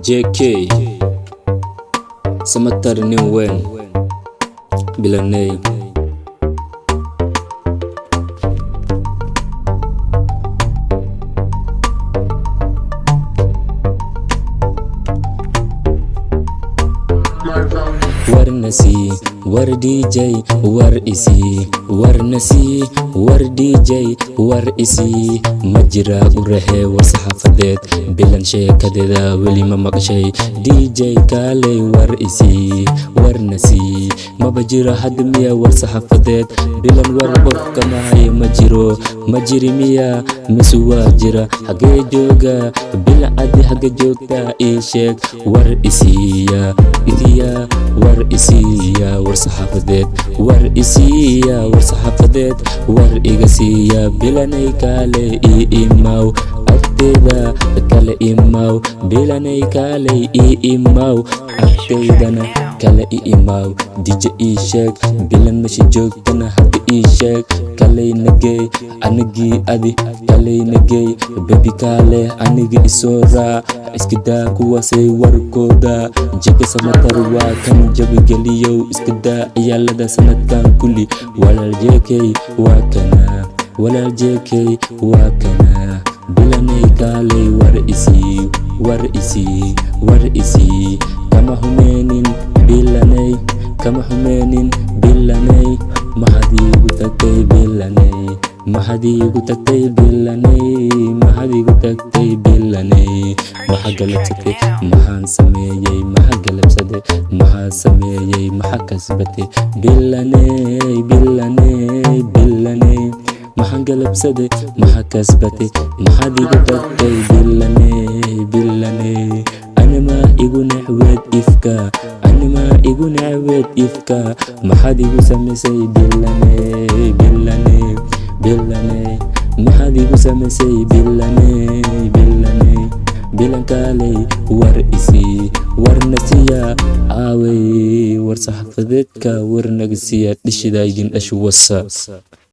JK Samatar New Wen Bilanay Warnasi war DJ war isi warnasi war DJ war isi majira urahe war saxafadeed bilan sheekadeda weli ma maqshay DJ kale war isi warnasi mabajira hadmiya war saxafadeed bilan war qofka maayo majiri miya misuwa jira hagee jooga bila adi haga joogta ii sheeg war isiya idiya war isiya war saxafadeed war isiya war saxafadeed war igasiya bilanay kale ii imaw agteeda kale imaw bilanay kale ii imaw agteedana kale ii imaw DJ ii sheeg bilan meesha joogtana haga ii sheeg kale nagey anigii adi kale nagey baby kale anigi isoo raac iskadaa kuwaasay warkooda JK Samatar waa kan jabigeliyow iskadaa ciyaalada sanadkan kulli walaal JK waa kana walaal JK waa kana bilanay kaalay war isi kama humeenin bilanay mahadiigu tagtay bilanay mahadiigu tagtay bilanay maxa galabsatay maxaan sameeyay maxa galabsaday maxaa sameeyay maxa kasbatay bilanay maxaan galabsaday maxa kasbatay maxadiigu tagtay bilanay anima igu nacweed ifka maxaad igu samaysay bilanay maxaad igu samaysay bilan kaalay war isi warnasiya aaway war saxafadeedka war nagasiya dhishidaydin dhashu wasa